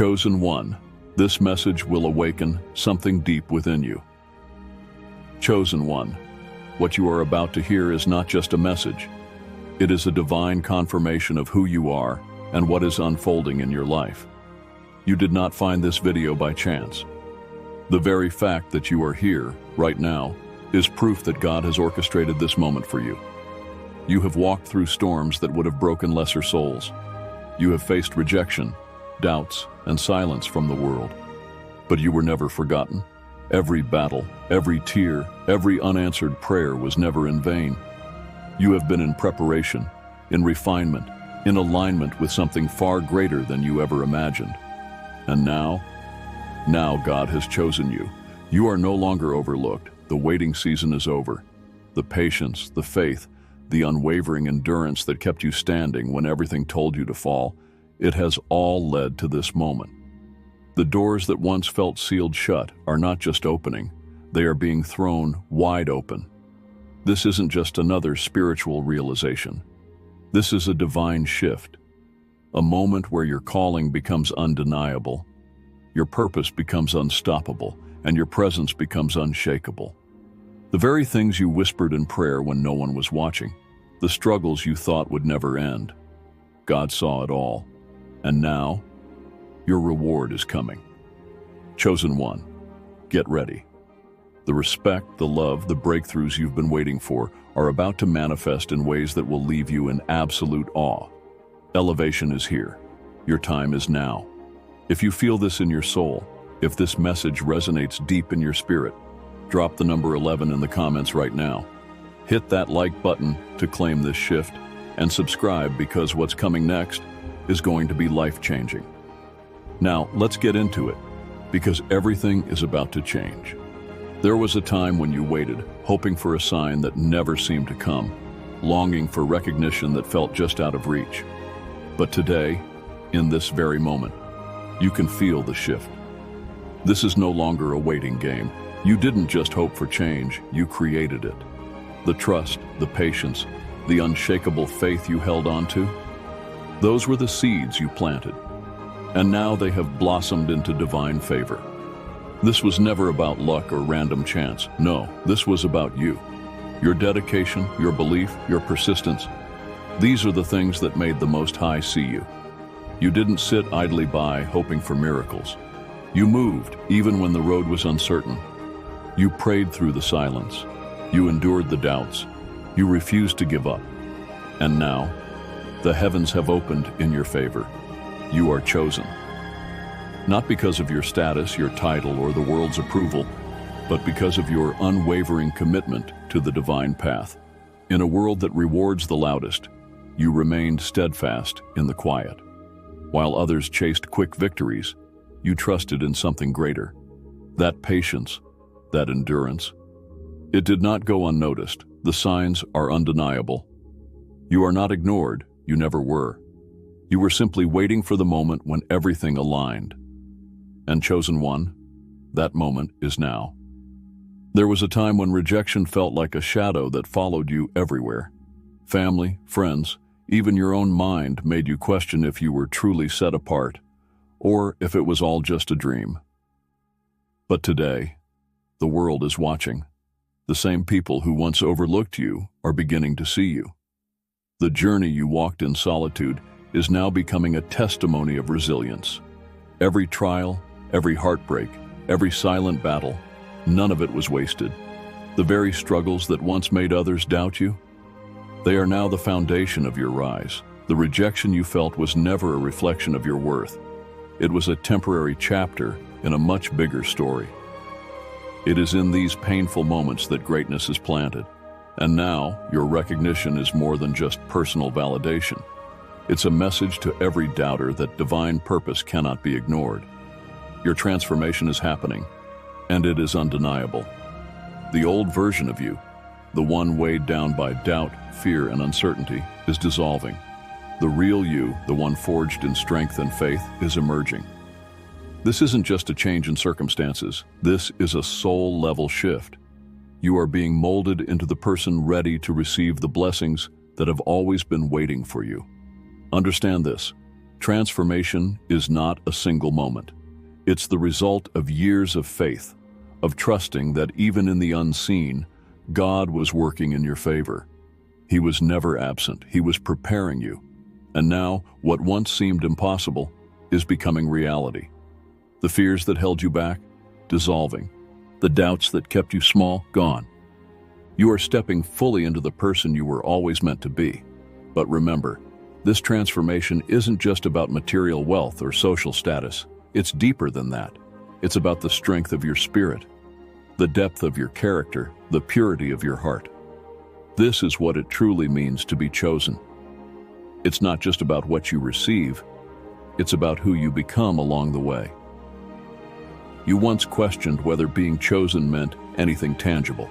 Chosen one, this message will awaken something deep within you. Chosen one, what you are about to hear is not just a message. It is a divine confirmation of who you are and what is unfolding in your life. You did not find this video by chance. The very fact that you are here, right now, is proof that God has orchestrated this moment for you. You have walked through storms that would have broken lesser souls. You have faced rejection, doubts, and silence from the world. But you were never forgotten. Every battle, every tear, every unanswered prayer was never in vain. You have been in preparation, in refinement, in alignment with something far greater than you ever imagined. And now God has chosen you. You are no longer overlooked. The waiting season is over. The patience, the faith, the unwavering endurance that kept you standing when everything told you to fall, it has all led to this moment. The doors that once felt sealed shut are not just opening, they are being thrown wide open. This isn't just another spiritual realization. This is a divine shift, a moment where your calling becomes undeniable, your purpose becomes unstoppable, and your presence becomes unshakable. The very things you whispered in prayer when no one was watching, the struggles you thought would never end, God saw it all. And now, your reward is coming. Chosen one, get ready. The respect, the love, the breakthroughs you've been waiting for are about to manifest in ways that will leave you in absolute awe. Elevation is here. Your time is now. If you feel this in your soul, if this message resonates deep in your spirit, drop the number 11 in the comments right now. Hit that like button to claim this shift, and subscribe because what's coming next is going to be life-changing. Now, let's get into it, because everything is about to change. There was a time when you waited, hoping for a sign that never seemed to come, longing for recognition that felt just out of reach. But today, in this very moment, you can feel the shift. This is no longer a waiting game. You didn't just hope for change, you created it. The trust, the patience, the unshakable faith you held onto, those were the seeds you planted. And now they have blossomed into divine favor. This was never about luck or random chance. No, this was about you. Your dedication, your belief, your persistence. These are the things that made the Most High see you. You didn't sit idly by hoping for miracles. You moved even when the road was uncertain. You prayed through the silence. You endured the doubts. You refused to give up. And now, the heavens have opened in your favor. You are chosen. Not because of your status, your title, or the world's approval, but because of your unwavering commitment to the divine path. In a world that rewards the loudest, you remained steadfast in the quiet. While others chased quick victories, you trusted in something greater. That patience, that endurance. It did not go unnoticed. The signs are undeniable. You are not ignored. You never were. You were simply waiting for the moment when everything aligned. And chosen one, that moment is now. There was a time when rejection felt like a shadow that followed you everywhere. Family, friends, even your own mind made you question if you were truly set apart, or if it was all just a dream. But today, the world is watching. The same people who once overlooked you are beginning to see you. The journey you walked in solitude is now becoming a testimony of resilience. Every trial, every heartbreak, every silent battle, none of it was wasted. The very struggles that once made others doubt you, they are now the foundation of your rise. The rejection you felt was never a reflection of your worth. It was a temporary chapter in a much bigger story. It is in these painful moments that greatness is planted. And now, your recognition is more than just personal validation. It's a message to every doubter that divine purpose cannot be ignored. Your transformation is happening, and it is undeniable. The old version of you, the one weighed down by doubt, fear, and uncertainty, is dissolving. The real you, the one forged in strength and faith, is emerging. This isn't just a change in circumstances. This is a soul-level shift. You are being molded into the person ready to receive the blessings that have always been waiting for you. Understand this. Transformation is not a single moment. It's the result of years of faith, of trusting that even in the unseen, God was working in your favor. He was never absent. He was preparing you. And now, what once seemed impossible is becoming reality. The fears that held you back, dissolving. The doubts that kept you small, gone. You are stepping fully into the person you were always meant to be. But remember, this transformation isn't just about material wealth or social status. It's deeper than that. It's about the strength of your spirit, the depth of your character, the purity of your heart. This is what it truly means to be chosen. It's not just about what you receive, it's about who you become along the way. You once questioned whether being chosen meant anything tangible.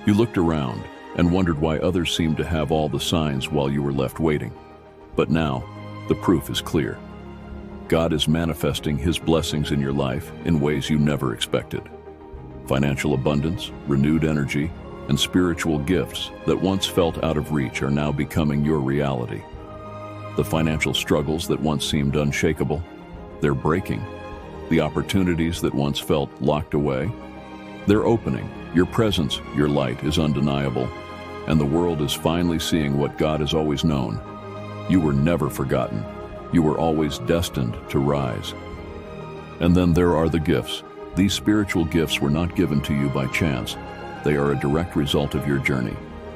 You looked around and wondered why others seemed to have all the signs while you were left waiting. But now, the proof is clear. God is manifesting His blessings in your life in ways you never expected. Financial abundance, renewed energy, and spiritual gifts that once felt out of reach are now becoming your reality. The financial struggles that once seemed unshakable, they're breaking. The opportunities that once felt locked away, they're opening. Your presence, your light is undeniable, and the world is finally seeing what God has always known. You were never forgotten. You were always destined to rise. And then there are the gifts. These spiritual gifts were not given to you by chance. They are a direct result of your journey,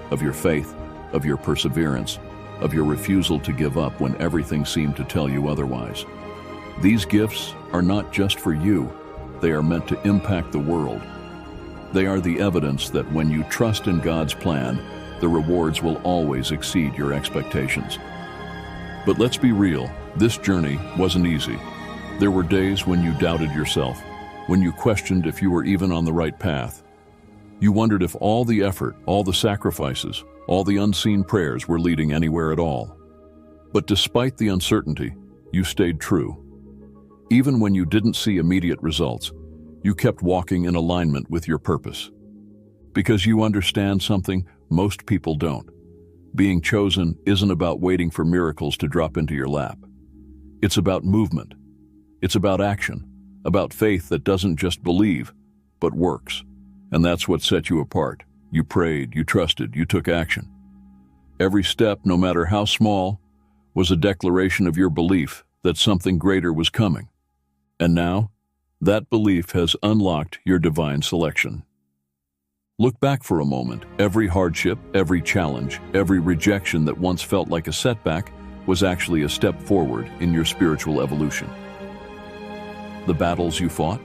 of your faith, of your perseverance, of your refusal to give up when everything seemed to tell you otherwise. These gifts are not just for you. They are meant to impact the world. They are the evidence that when you trust in God's plan, the rewards will always exceed your expectations. But let's be real, this journey wasn't easy. There were days when you doubted yourself, when you questioned if you were even on the right path. You wondered if all the effort, all the sacrifices, all the unseen prayers were leading anywhere at all. But despite the uncertainty, you stayed true. Even when you didn't see immediate results, you kept walking in alignment with your purpose. Because you understand something most people don't. Being chosen isn't about waiting for miracles to drop into your lap. It's about movement. It's about action, about faith that doesn't just believe, but works. And that's what set you apart. You prayed, you trusted, you took action. Every step, no matter how small, was a declaration of your belief that something greater was coming. And now, that belief has unlocked your divine selection. Look back for a moment. Every hardship, every challenge, every rejection that once felt like a setback was actually a step forward in your spiritual evolution. The battles you fought,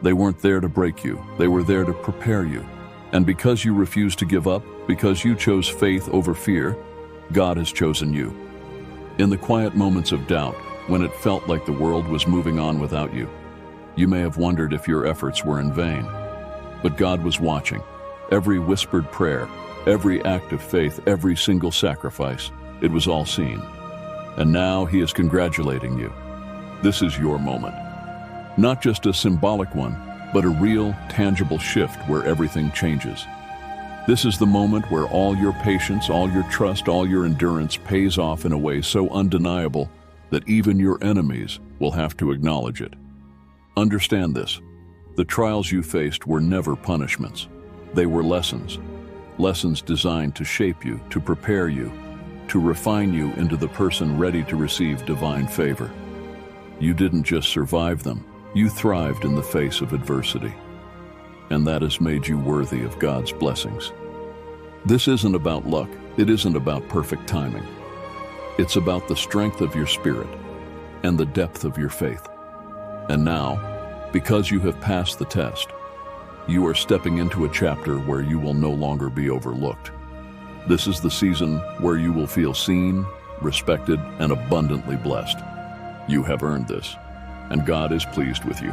they weren't there to break you. They were there to prepare you. And because you refused to give up, because you chose faith over fear, God has chosen you. In the quiet moments of doubt, when it felt like the world was moving on without you, you may have wondered if your efforts were in vain. But God was watching. Every whispered prayer, every act of faith, every single sacrifice, it was all seen. And now He is congratulating you. This is your moment. Not just a symbolic one, but a real, tangible shift where everything changes. This is the moment where all your patience, all your trust, all your endurance pays off in a way so undeniable that even your enemies will have to acknowledge it. Understand this. The trials you faced were never punishments. They were lessons. Lessons designed to shape you, to prepare you, to refine you into the person ready to receive divine favor. You didn't just survive them. You thrived in the face of adversity. And that has made you worthy of God's blessings. This isn't about luck. It isn't about perfect timing. It's about the strength of your spirit and the depth of your faith. And now, because you have passed the test, you are stepping into a chapter where you will no longer be overlooked. This is the season where you will feel seen, respected, and abundantly blessed. You have earned this, and God is pleased with you.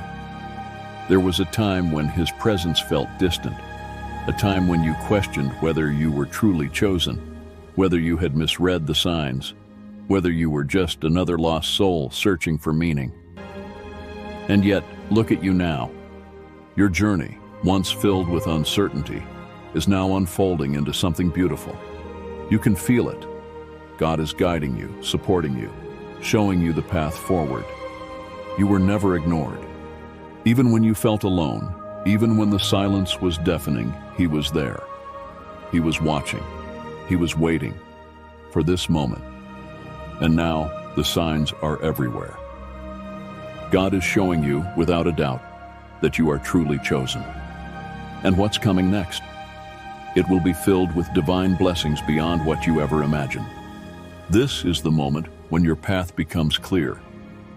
There was a time when His presence felt distant, a time when you questioned whether you were truly chosen, whether you had misread the signs, whether you were just another lost soul searching for meaning. And yet, look at you now. Your journey, once filled with uncertainty, is now unfolding into something beautiful. You can feel it. God is guiding you, supporting you, showing you the path forward. You were never ignored. Even when you felt alone, even when the silence was deafening, he was there. He was watching. He was waiting for this moment. And now, the signs are everywhere. God is showing you, without a doubt, that you are truly chosen. And what's coming next? It will be filled with divine blessings beyond what you ever imagined. This is the moment when your path becomes clear,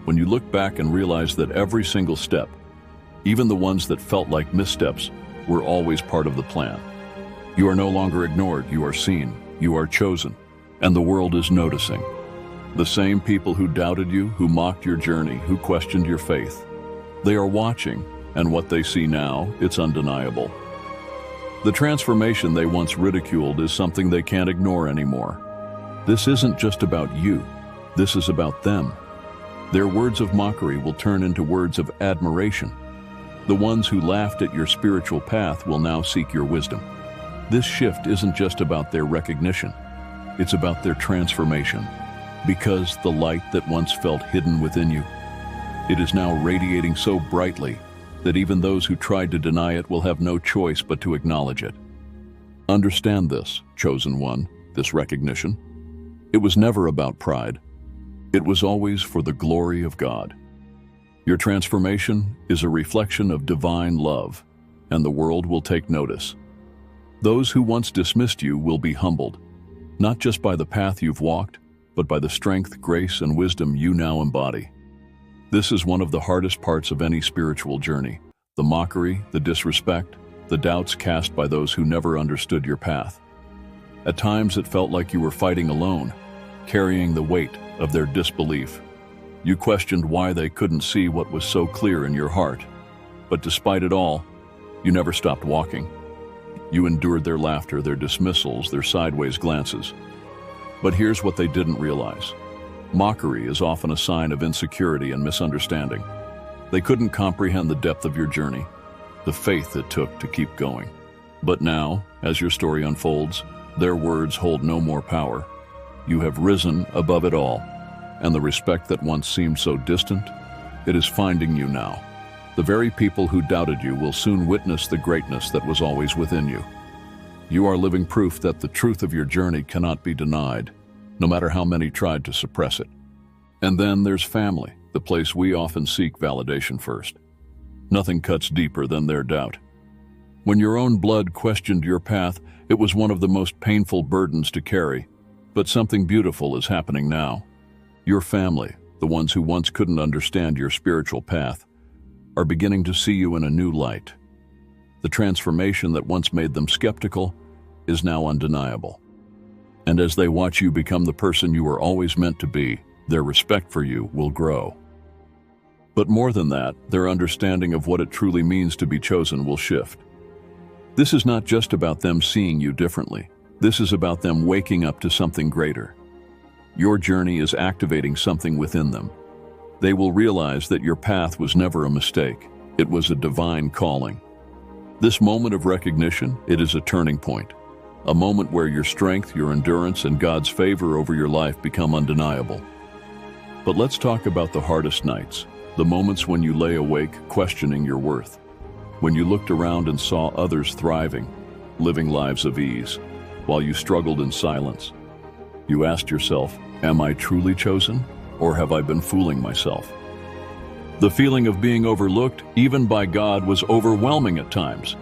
when you look back and realize that every single step, even the ones that felt like missteps, were always part of the plan. You are no longer ignored, you are seen, you are chosen, and the world is noticing. The same people who doubted you, who mocked your journey, who questioned your faith, they are watching, and what they see now, it's undeniable. The transformation they once ridiculed is something they can't ignore anymore. This isn't just about you, this is about them. Their words of mockery will turn into words of admiration. The ones who laughed at your spiritual path will now seek your wisdom. This shift isn't just about their recognition, it's about their transformation. Because the light that once felt hidden within you, it is now radiating so brightly that even those who tried to deny it will have no choice but to acknowledge it. Understand this, chosen one, this recognition. It was never about pride. It was always for the glory of God. Your transformation is a reflection of divine love, and the world will take notice. Those who once dismissed you will be humbled, not just by the path you've walked, but by the strength, grace, and wisdom you now embody. This is one of the hardest parts of any spiritual journey: the mockery, the disrespect, the doubts cast by those who never understood your path. At times it felt like you were fighting alone, carrying the weight of their disbelief. You questioned why they couldn't see what was so clear in your heart. But despite it all, you never stopped walking. You endured their laughter, their dismissals, their sideways glances. But here's what they didn't realize. Mockery is often a sign of insecurity and misunderstanding. They couldn't comprehend the depth of your journey, the faith it took to keep going. But now, as your story unfolds, their words hold no more power. You have risen above it all, and the respect that once seemed so distant, it is finding you now. The very people who doubted you will soon witness the greatness that was always within you. You are living proof that the truth of your journey cannot be denied, no matter how many tried to suppress it. And then there's family, the place we often seek validation first. Nothing cuts deeper than their doubt. When your own blood questioned your path, it was one of the most painful burdens to carry. But something beautiful is happening now. Your family, the ones who once couldn't understand your spiritual path, are beginning to see you in a new light. The transformation that once made them skeptical is now undeniable. And as they watch you become the person you were always meant to be, their respect for you will grow. But more than that, their understanding of what it truly means to be chosen will shift. This is not just about them seeing you differently. This is about them waking up to something greater. Your journey is activating something within them. They will realize that your path was never a mistake. It was a divine calling. This moment of recognition, it is a turning point. A moment where your strength, your endurance, and God's favor over your life become undeniable. But let's talk about the hardest nights, the moments when you lay awake questioning your worth, when you looked around and saw others thriving, living lives of ease, while you struggled in silence. You asked yourself, am I truly chosen, or have I been fooling myself? The feeling of being overlooked, even by God, was overwhelming at times.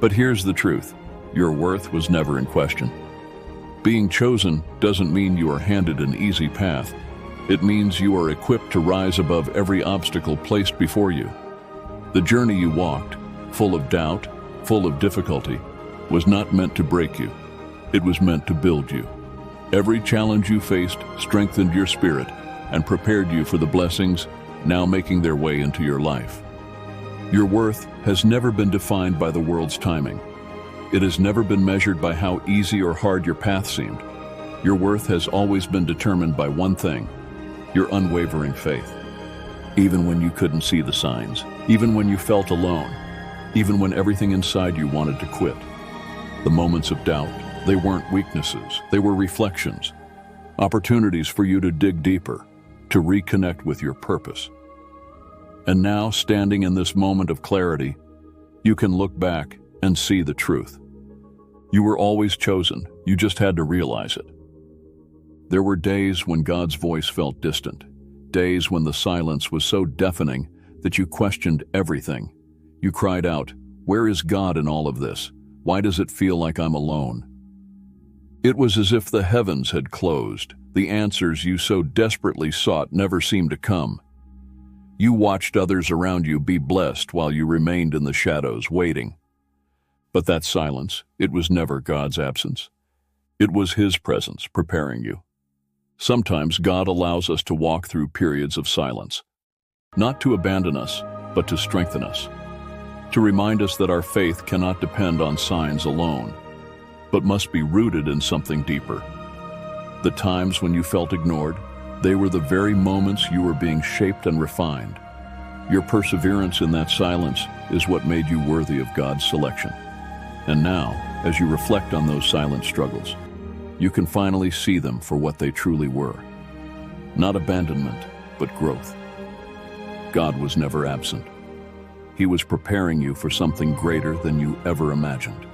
But here's the truth. Your worth was never in question. Being chosen doesn't mean you are handed an easy path. It means you are equipped to rise above every obstacle placed before you. The journey you walked, full of doubt, full of difficulty, was not meant to break you. It was meant to build you. Every challenge you faced strengthened your spirit and prepared you for the blessings now making their way into your life. Your worth has never been defined by the world's timing. It has never been measured by how easy or hard your path seemed. Your worth has always been determined by one thing: your unwavering faith. Even when you couldn't see the signs, even when you felt alone, even when everything inside you wanted to quit. The moments of doubt, they weren't weaknesses, they were reflections, opportunities for you to dig deeper, to reconnect with your purpose. And now, standing in this moment of clarity, you can look back and see the truth. You were always chosen, you just had to realize it. There were days when God's voice felt distant, days when the silence was so deafening that you questioned everything. You cried out, "Where is God in all of this? Why does it feel like I'm alone?" It was as if the heavens had closed. The answers you so desperately sought never seemed to come. You watched others around you be blessed while you remained in the shadows, waiting. But that silence, it was never God's absence. It was His presence preparing you. Sometimes God allows us to walk through periods of silence, not to abandon us, but to strengthen us, to remind us that our faith cannot depend on signs alone, but must be rooted in something deeper. The times when you felt ignored, they were the very moments you were being shaped and refined. Your perseverance in that silence is what made you worthy of God's selection. And now, as you reflect on those silent struggles, you can finally see them for what they truly were. Not abandonment, but growth. God was never absent. He was preparing you for something greater than you ever imagined.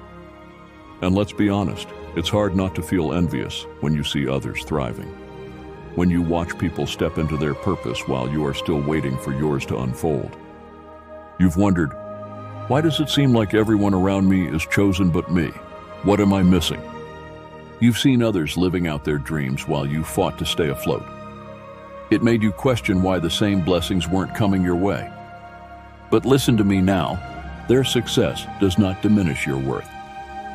And let's be honest, it's hard not to feel envious when you see others thriving. When you watch people step into their purpose while you are still waiting for yours to unfold. You've wondered, why does it seem like everyone around me is chosen but me? What am I missing? You've seen others living out their dreams while you fought to stay afloat. It made you question why the same blessings weren't coming your way. But listen to me now, their success does not diminish your worth.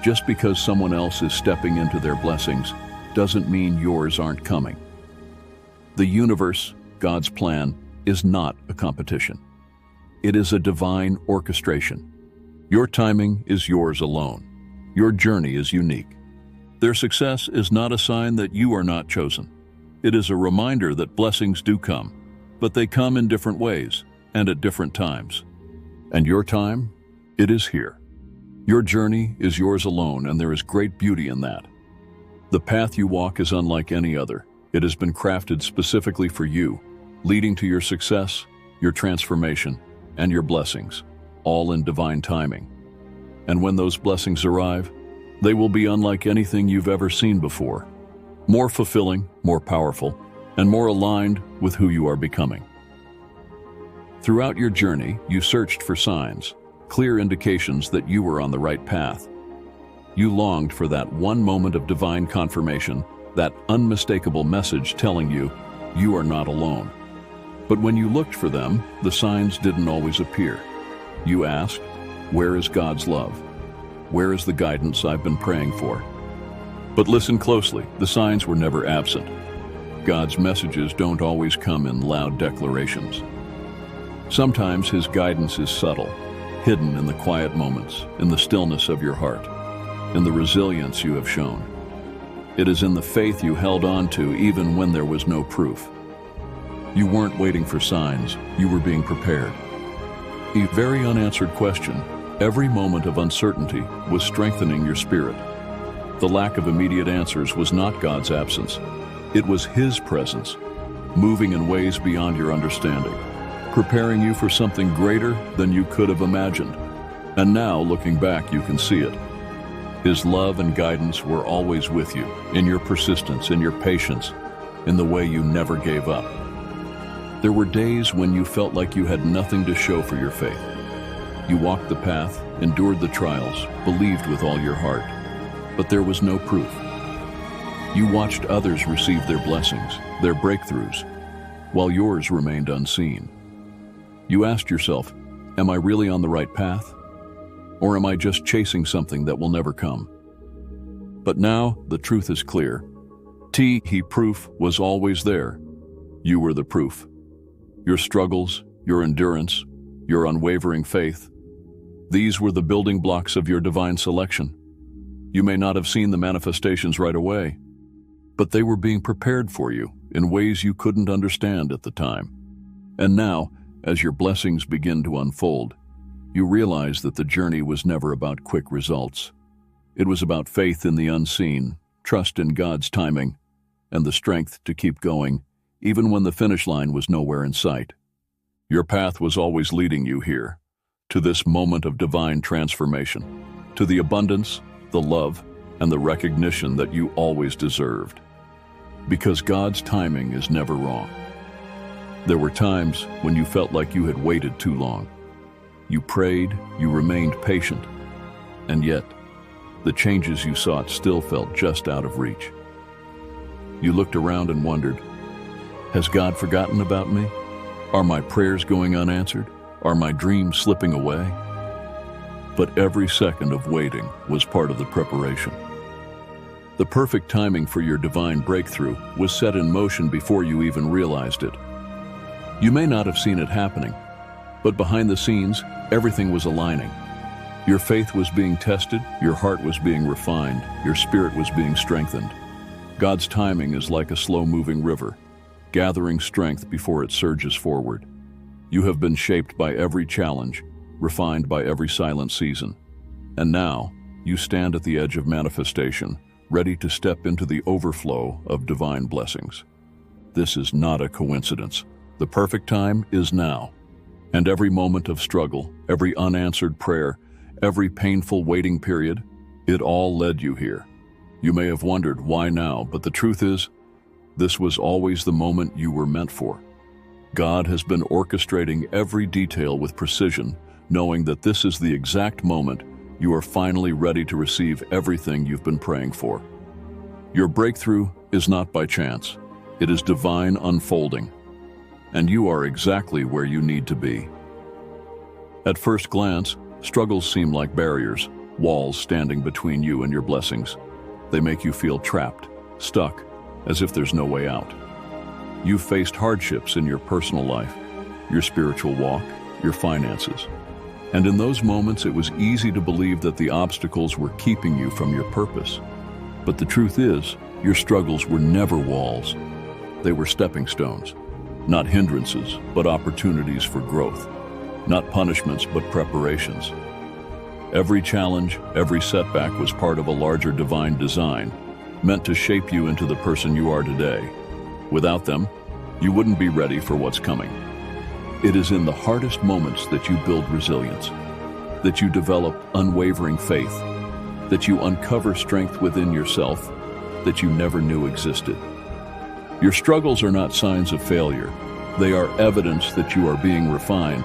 Just because someone else is stepping into their blessings doesn't mean yours aren't coming. The universe, God's plan, is not a competition. It is a divine orchestration. Your timing is yours alone. Your journey is unique. Their success is not a sign that you are not chosen. It is a reminder that blessings do come, but they come in different ways and at different times. And your time, it is here. Your journey is yours alone, and there is great beauty in that. The path you walk is unlike any other. It has been crafted specifically for you, leading to your success, your transformation, and your blessings, all in divine timing. And when those blessings arrive, they will be unlike anything you've ever seen before, more fulfilling, more powerful, and more aligned with who you are becoming. Throughout your journey, you searched for signs, clear indications that you were on the right path. You longed for that one moment of divine confirmation, that unmistakable message telling you, you are not alone. But when you looked for them, the signs didn't always appear. You asked, where is God's love? Where is the guidance I've been praying for? But listen closely, the signs were never absent. God's messages don't always come in loud declarations. Sometimes His guidance is subtle, hidden in the quiet moments, in the stillness of your heart, in the resilience you have shown. It is in the faith you held on to even when there was no proof. You weren't waiting for signs, you were being prepared. A very unanswered question, every moment of uncertainty was strengthening your spirit. The lack of immediate answers was not God's absence. It was His presence, moving in ways beyond your understanding, preparing you for something greater than you could have imagined. And now, looking back, you can see it. His love and guidance were always with you, in your persistence, in your patience, in the way you never gave up. There were days when you felt like you had nothing to show for your faith. You walked the path, endured the trials, believed with all your heart, but there was no proof. You watched others receive their blessings, their breakthroughs, while yours remained unseen. You asked yourself, am I really on the right path? Or am I just chasing something that will never come? But now the truth is clear. Proof was always there. You were the proof. Your struggles, your endurance, your unwavering faith, these were the building blocks of your divine selection. You may not have seen the manifestations right away, but they were being prepared for you in ways you couldn't understand at the time. And now, as your blessings begin to unfold, you realize that the journey was never about quick results. It was about faith in the unseen, trust in God's timing, and the strength to keep going even when the finish line was nowhere in sight. Your path was always leading you here, to this moment of divine transformation, to the abundance, the love, and the recognition that you always deserved. Because God's timing is never wrong. There were times when you felt like you had waited too long. You prayed, you remained patient, and yet, the changes you sought still felt just out of reach. You looked around and wondered, has God forgotten about me? Are my prayers going unanswered? Are my dreams slipping away? But every second of waiting was part of the preparation. The perfect timing for your divine breakthrough was set in motion before you even realized it. You may not have seen it happening, but behind the scenes, everything was aligning. Your faith was being tested, your heart was being refined, your spirit was being strengthened. God's timing is like a slow-moving river, gathering strength before it surges forward. You have been shaped by every challenge, refined by every silent season. And now, you stand at the edge of manifestation, ready to step into the overflow of divine blessings. This is not a coincidence. The perfect time is now. And every moment of struggle, every unanswered prayer, every painful waiting period, it all led you here. You may have wondered why now, but the truth is, this was always the moment you were meant for. God has been orchestrating every detail with precision, knowing that this is the exact moment you are finally ready to receive everything you've been praying for. Your breakthrough is not by chance. It is divine unfolding, and you are exactly where you need to be. At first glance, struggles seem like barriers, walls standing between you and your blessings. They make you feel trapped, stuck, as if there's no way out. You've faced hardships in your personal life, your spiritual walk, your finances. And in those moments, it was easy to believe that the obstacles were keeping you from your purpose. But the truth is, your struggles were never walls. They were stepping stones, not hindrances, but opportunities for growth, not punishments, but preparations. Every challenge, every setback was part of a larger divine design, meant to shape you into the person you are today. Without them, you wouldn't be ready for what's coming. It is in the hardest moments that you build resilience, that you develop unwavering faith, that you uncover strength within yourself that you never knew existed. Your struggles are not signs of failure. They are evidence that you are being refined.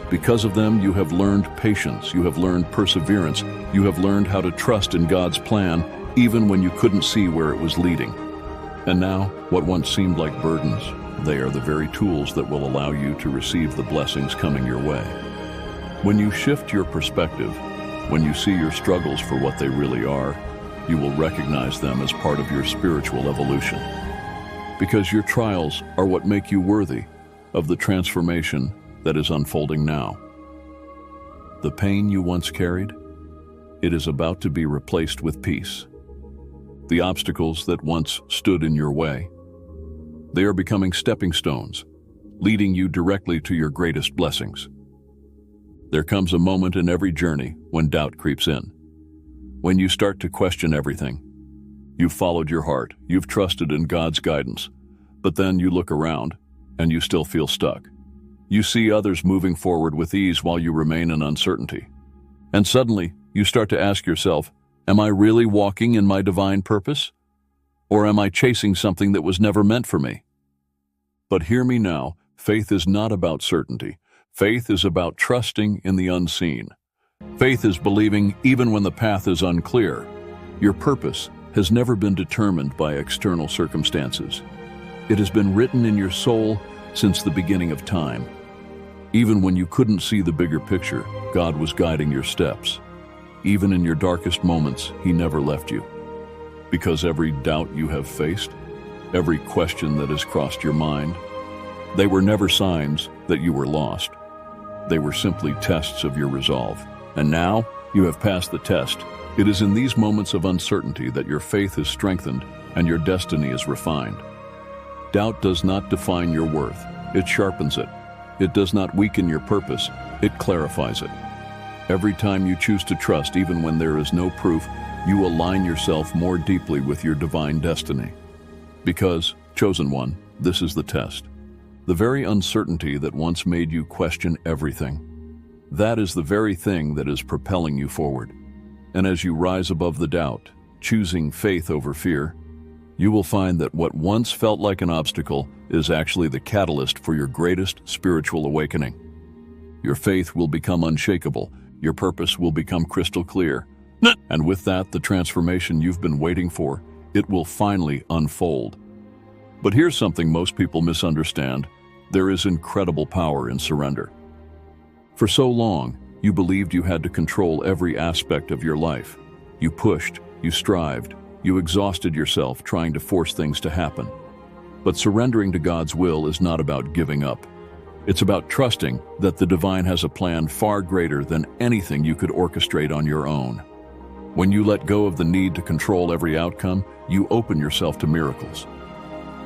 Because of them, you have learned patience, you have learned perseverance, you have learned how to trust in God's plan, even when you couldn't see where it was leading. And now, what once seemed like burdens, they are the very tools that will allow you to receive the blessings coming your way. When you shift your perspective, when you see your struggles for what they really are, you will recognize them as part of your spiritual evolution. Because your trials are what make you worthy of the transformation that is unfolding now. The pain you once carried, it is about to be replaced with peace. The obstacles that once stood in your way, they are becoming stepping stones, leading you directly to your greatest blessings. There comes a moment in every journey when doubt creeps in, when you start to question everything. You've followed your heart, you've trusted in God's guidance, but then you look around and you still feel stuck. You see others moving forward with ease while you remain in uncertainty. And suddenly, you start to ask yourself, am I really walking in my divine purpose? Or am I chasing something that was never meant for me? But hear me now, faith is not about certainty. Faith is about trusting in the unseen. Faith is believing even when the path is unclear. Your purpose has never been determined by external circumstances. It has been written in your soul since the beginning of time. Even when you couldn't see the bigger picture, God was guiding your steps. Even in your darkest moments, He never left you. Because every doubt you have faced, every question that has crossed your mind, they were never signs that you were lost. They were simply tests of your resolve. And now, you have passed the test. It is in these moments of uncertainty that your faith is strengthened and your destiny is refined. Doubt does not define your worth. It sharpens it. It does not weaken your purpose. It clarifies it. Every time you choose to trust, even when there is no proof, you align yourself more deeply with your divine destiny. Because, chosen one, this is the test. The very uncertainty that once made you question everything, that is the very thing that is propelling you forward. And as you rise above the doubt, choosing faith over fear, you will find that what once felt like an obstacle is actually the catalyst for your greatest spiritual awakening. Your faith will become unshakable, your purpose will become crystal clear, and with that, the transformation you've been waiting for, it will finally unfold. But here's something most people misunderstand. There is incredible power in surrender. For so long, you believed you had to control every aspect of your life. You pushed, you strived, you exhausted yourself trying to force things to happen. But surrendering to God's will is not about giving up. It's about trusting that the divine has a plan far greater than anything you could orchestrate on your own. When you let go of the need to control every outcome, you open yourself to miracles.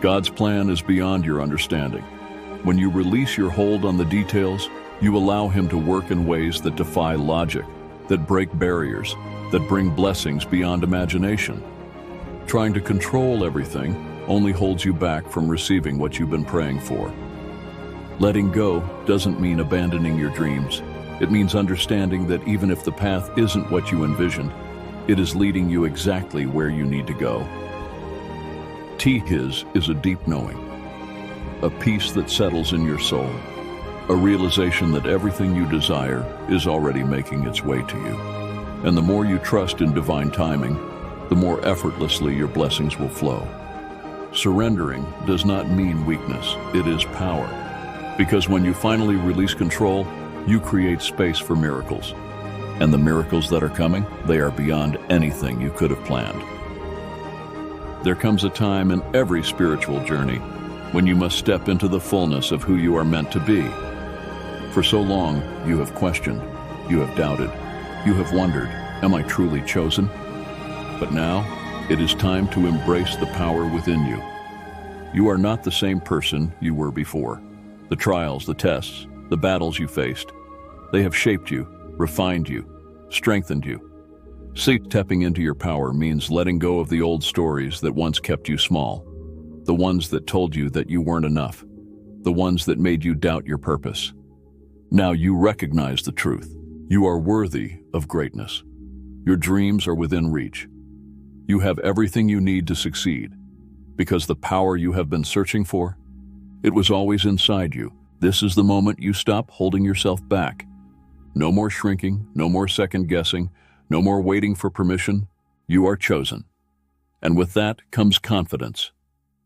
God's plan is beyond your understanding. When you release your hold on the details, you allow Him to work in ways that defy logic, that break barriers, that bring blessings beyond imagination. Trying to control everything only holds you back from receiving what you've been praying for. Letting go doesn't mean abandoning your dreams. It means understanding that even if the path isn't what you envisioned, it is leading you exactly where you need to go. His is a deep knowing, a peace that settles in your soul, a realization that everything you desire is already making its way to you. And the more you trust in divine timing, the more effortlessly your blessings will flow. Surrendering does not mean weakness, it is power. Because when you finally release control, you create space for miracles. And the miracles that are coming, they are beyond anything you could have planned. There comes a time in every spiritual journey when you must step into the fullness of who you are meant to be. For so long, you have questioned, you have doubted, you have wondered, am I truly chosen? But now, it is time to embrace the power within you. You are not the same person you were before. The trials, the tests, the battles you faced, they have shaped you, refined you, strengthened you. Stepping into your power means letting go of the old stories that once kept you small, the ones that told you that you weren't enough, the ones that made you doubt your purpose. Now you recognize the truth. You are worthy of greatness. Your dreams are within reach. You have everything you need to succeed, because the power you have been searching for, it was always inside you. This is the moment you stop holding yourself back. No more shrinking, no more second guessing, no more waiting for permission. You are chosen. And with that comes confidence,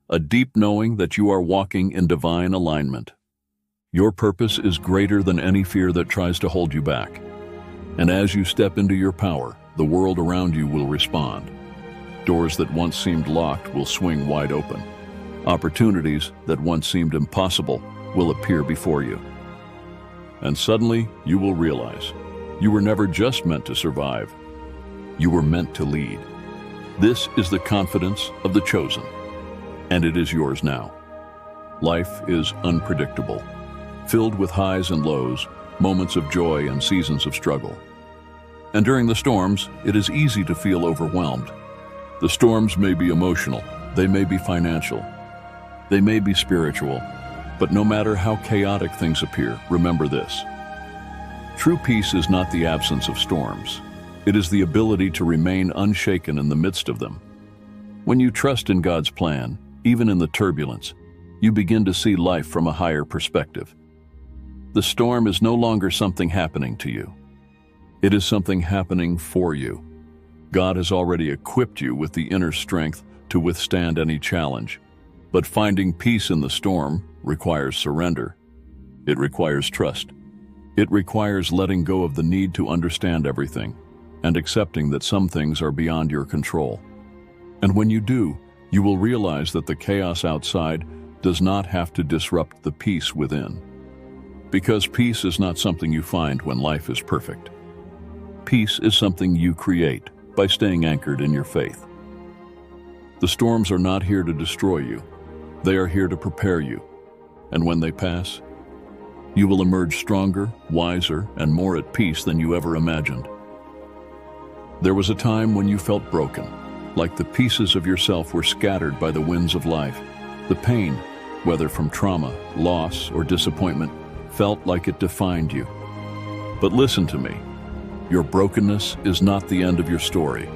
a deep knowing that you are walking in divine alignment. Your purpose is greater than any fear that tries to hold you back. And as you step into your power, the world around you will respond. Doors that once seemed locked will swing wide open. Opportunities that once seemed impossible will appear before you. And suddenly, you will realize you were never just meant to survive. You were meant to lead. This is the confidence of the chosen, and it is yours now. Life is unpredictable, filled with highs and lows, moments of joy and seasons of struggle. And during the storms, it is easy to feel overwhelmed. The storms may be emotional, they may be financial, they may be spiritual, but no matter how chaotic things appear, remember this. True peace is not the absence of storms. It is the ability to remain unshaken in the midst of them. When you trust in God's plan, even in the turbulence, you begin to see life from a higher perspective. The storm is no longer something happening to you. It is something happening for you. God has already equipped you with the inner strength to withstand any challenge. But finding peace in the storm requires surrender. It requires trust. It requires letting go of the need to understand everything and accepting that some things are beyond your control. And when you do, you will realize that the chaos outside does not have to disrupt the peace within. Because peace is not something you find when life is perfect. Peace is something you create by staying anchored in your faith. The storms are not here to destroy you. They are here to prepare you. And when they pass, you will emerge stronger, wiser, and more at peace than you ever imagined. There was a time when you felt broken, like the pieces of yourself were scattered by the winds of life. The pain, whether from trauma, loss, or disappointment, felt like it defined you. But listen to me. Your brokenness is not the end of your story.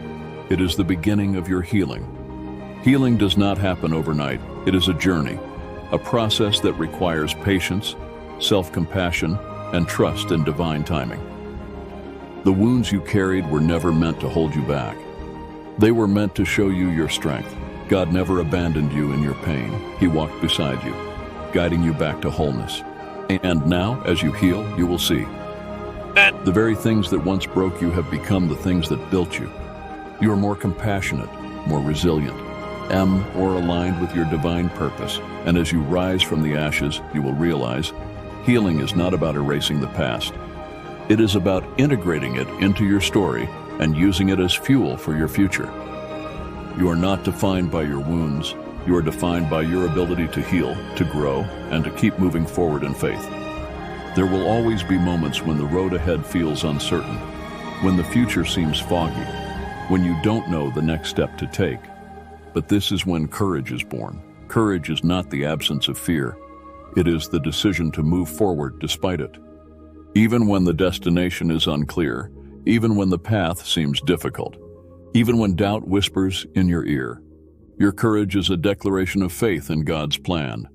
It is the beginning of your healing. Healing does not happen overnight. It is a journey, a process that requires patience, self-compassion, and trust in divine timing. The wounds you carried were never meant to hold you back. They were meant to show you your strength. God never abandoned you in your pain. He walked beside you, guiding you back to wholeness. And now, as you heal, you will see. The very things that once broke you have become the things that built you. You are more compassionate, more resilient, more aligned with your divine purpose. And as you rise from the ashes, you will realize healing is not about erasing the past. It is about integrating it into your story and using it as fuel for your future. You are not defined by your wounds. You are defined by your ability to heal, to grow, and to keep moving forward in faith. There will always be moments when the road ahead feels uncertain, when the future seems foggy, when you don't know the next step to take. But this is when courage is born. Courage is not the absence of fear. It is the decision to move forward despite it. Even when the destination is unclear, even when the path seems difficult, even when doubt whispers in your ear, your courage is a declaration of faith in God's plan.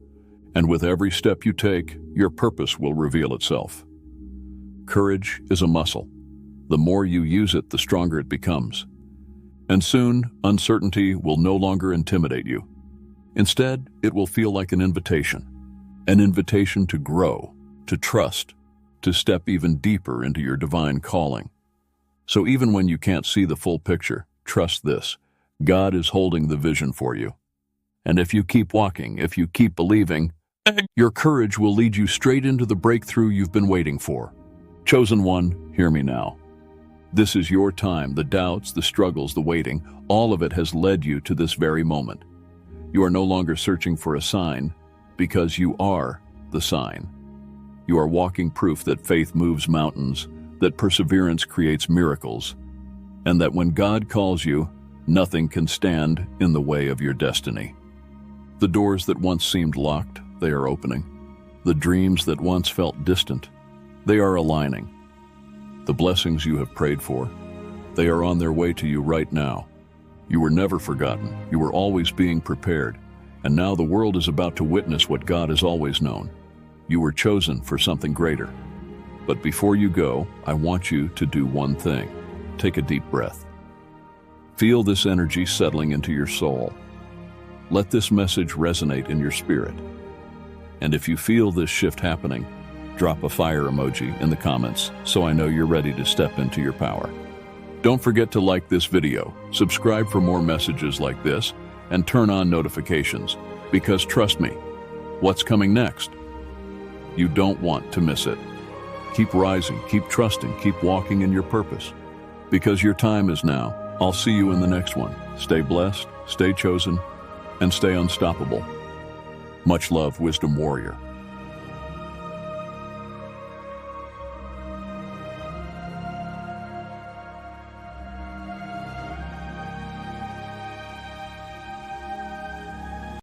And with every step you take, your purpose will reveal itself. Courage is a muscle. The more you use it, the stronger it becomes. And soon, uncertainty will no longer intimidate you. Instead, it will feel like an invitation to grow, to trust, to step even deeper into your divine calling. So even when you can't see the full picture, trust this: God is holding the vision for you. And if you keep walking, if you keep believing, your courage will lead you straight into the breakthrough you've been waiting for. Chosen one, hear me now. This is your time. The doubts, the struggles, the waiting, all of it has led you to this very moment. You are no longer searching for a sign, because you are the sign. You are walking proof that faith moves mountains, that perseverance creates miracles, and that when God calls you, nothing can stand in the way of your destiny. The doors that once seemed locked, they are opening. The dreams that once felt distant, they are aligning. The blessings you have prayed for, they are on their way to you right now. You were never forgotten. You were always being prepared. And now the world is about to witness what God has always known. You were chosen for something greater. But before you go, I want you to do one thing. Take a deep breath. Feel this energy settling into your soul. Let this message resonate in your spirit. And if you feel this shift happening, drop a fire emoji in the comments so I know you're ready to step into your power. Don't forget to like this video, subscribe for more messages like this, and turn on notifications, because trust me, what's coming next? You don't want to miss it. Keep rising, keep trusting, keep walking in your purpose, because your time is now. I'll see you in the next one. Stay blessed, stay chosen, and stay unstoppable. Much love, Wisdom Warrior.